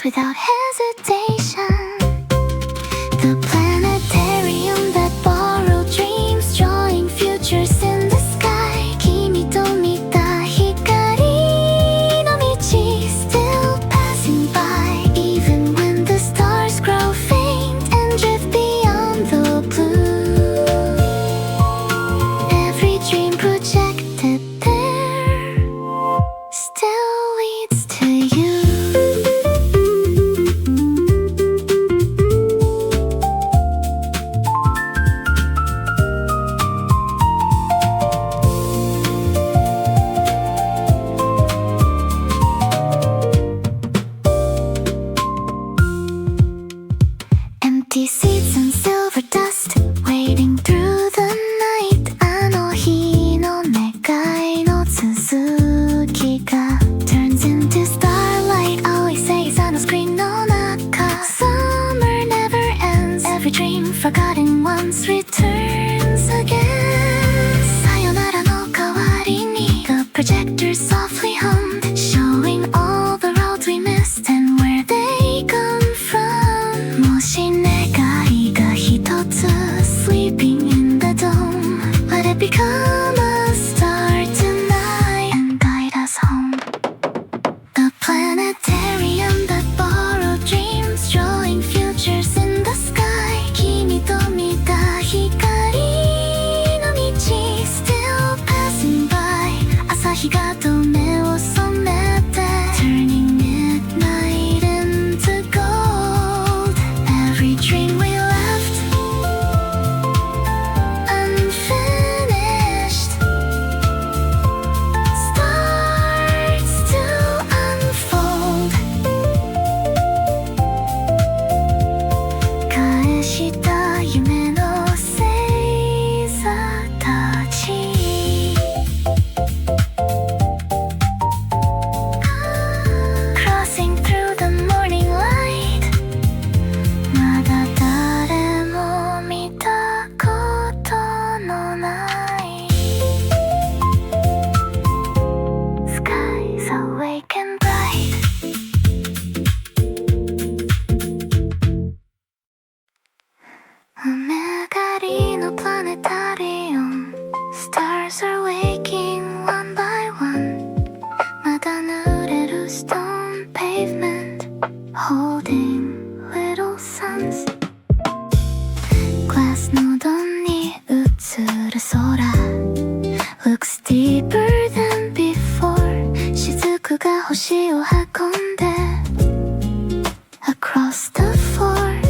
without hesitation. The planetarium that borrowed dreams, drawing futures in the sky. 君と見た光の道 still passing by, even when the stars grow faint and drift beyond the blue. Every dream projected there still leads to you. Empty seats and silver dust, waiting through the night. あの日の願いの続きが turns into starlight. All we say is あのスクリーンの中 Summer never ends. Every dream forgotten once returns again. さよならの代わりに The projector softly hummed, showing all the roads we missed and where they come from. もし願いが一つ sleeping in the dome, let it become a star tonight and guide us home. The planetarium that borrowed dreams, drawing futures in the sky. 君と見た光の道 still passing by. 朝日がと目を染めて turning midnight into gold. Every dream we left unfinished starts to unfold. 返した夢の星座たち Crossing through the morning light. まだ誰も見たことのない Skies awake and bright. Ame Havenのプラネタリウム Stars are waking one by one. まだ濡れる stone pavement, holding little suns. グラスのドンに映る空 Looks deeper than before. 雫が星を運んで Across the floor.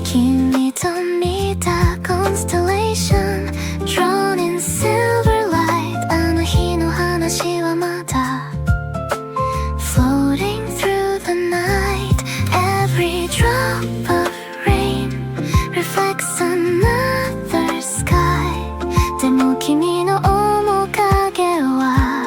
君と見た constellation, drawn in silver light. あの日の話はまだ floating through the night. Every drop of rain reflects another sky. でも君の面影は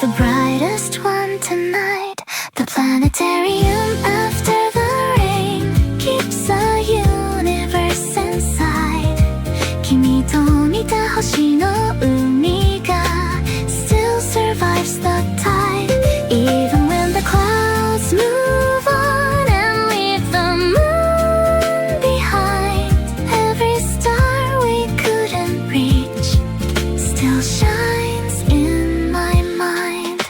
the brightest one tonight. The planetarium after the rain keeps a universe inside. 君と見た星の海が still survives the tide. Even when the clouds move on and leave the moon behind. Every star we couldn't reach still shines in my mind.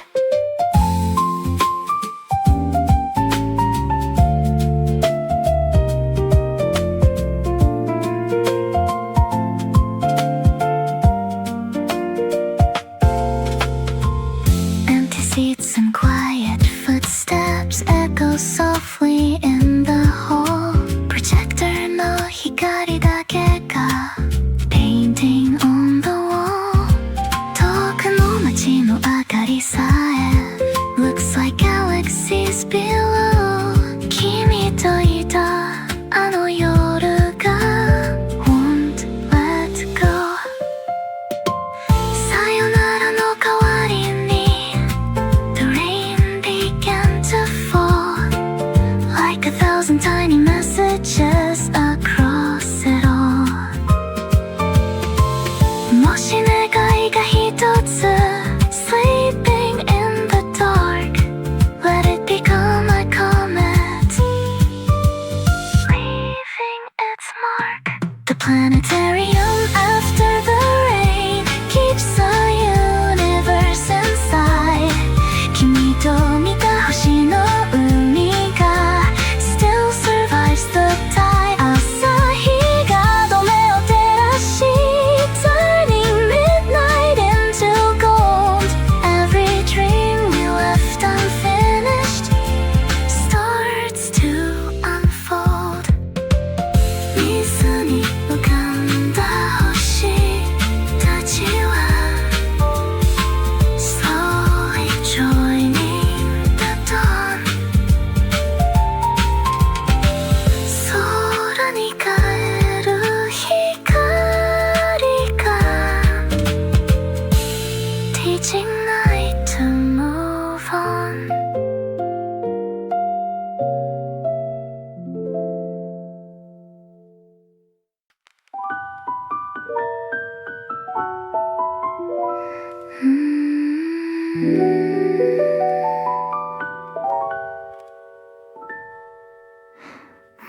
Empty seats and quiet footsteps echo softly in the hall. Projector の光だけが painting on the wall. 遠くの街の明かりさえ looks like galaxies below. 君といたあの夜が won't let go. さよならの代わりに the rain began to fall, like a thousand tiny messages across it all. もし願いが一つ sleeping in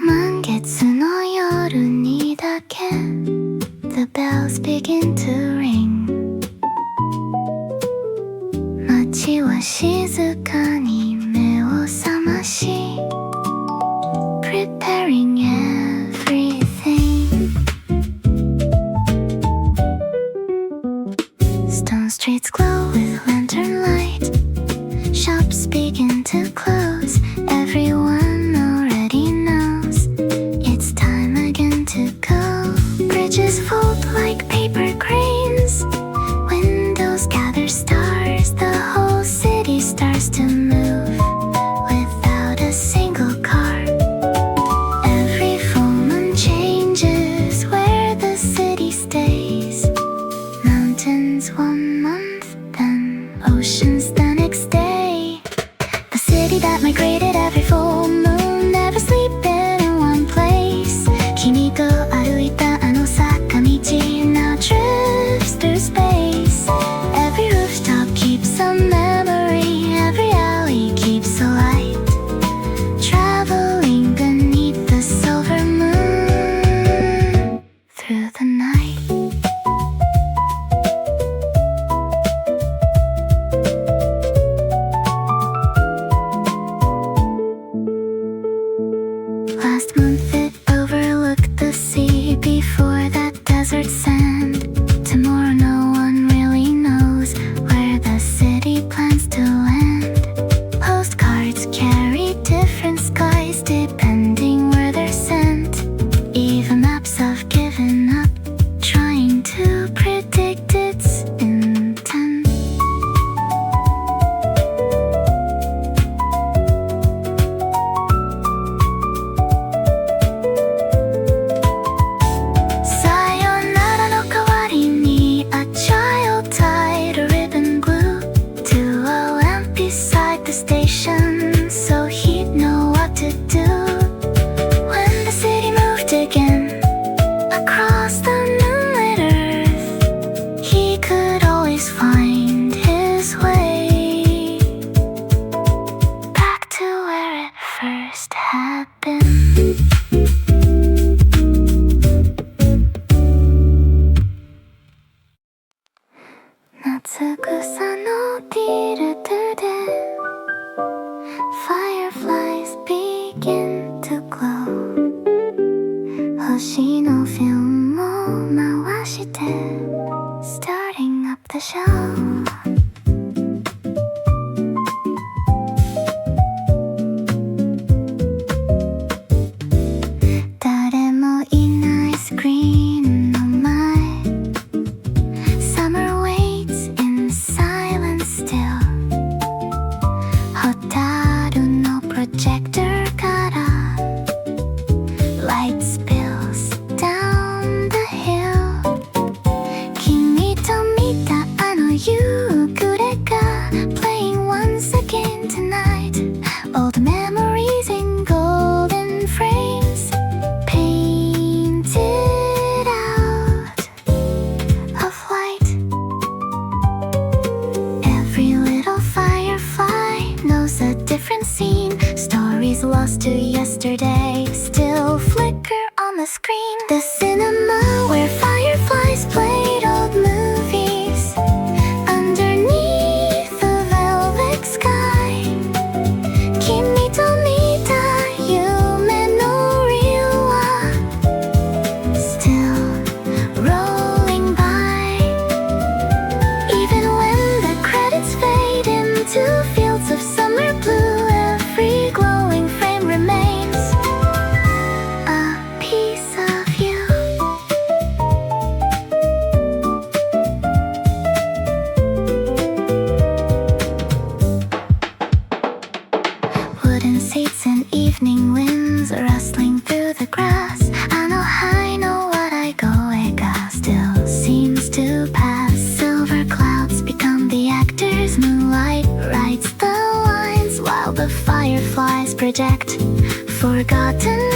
満月の夜にだけ The bells begin to ring 街は静かに目を覚まし Preparing everything Stone streets glow with lantern light Shops begin to close Everyone already knows It's time again to go Bridges fold like paper cranes Windows gather stars The whole city starts to move Without a single car Every full moon changes Where the city stays Mountains 1 month Then oceans the next day The city that migrated every full moon Never sleeping in one place 君と歩いたあの坂道 Now drifts through space Every rooftop keeps a memory Every alley keeps a light Traveling beneath the silver moon Through the night Last month it overlooked the sea Before that desert sand Tomorrow no one really knows Where the city plans to land Postcards carry different skies Depending where they're sent Even maps have given up Trying to predict its intent Sayonara no kawari ni A child tied a ribbon glue To a lamp beside the station So he'd know what to do When the city moved again Across the moonlit earth He could always find his way Back to where it first had been夏草のディルドゥで Fireflies begin to glow 星のフィルムを回して Starting up the show誰もいないスクリーンの前 Summer waits in silence still ホタルのプロジェクターから Light spills down the hill 君と見たあの夕暮れが Playing once again tonight Old memories in golden frames Painted out of white Every little firefly knows a different scene Stories lost to yesterday Still flicker on the screen The cinema where fireflies played old movies Underneath the velvet sky 君と見た夢のリールは Still rolling by Even when the credits fade into fields of summer blue Every glowing frame remains a piece of you Wooden seats and evening winds rustling through the grass I know what I go Still seems to pass Silver clouds become the actors Moonlight writes the lines While the fireflies project Forgotten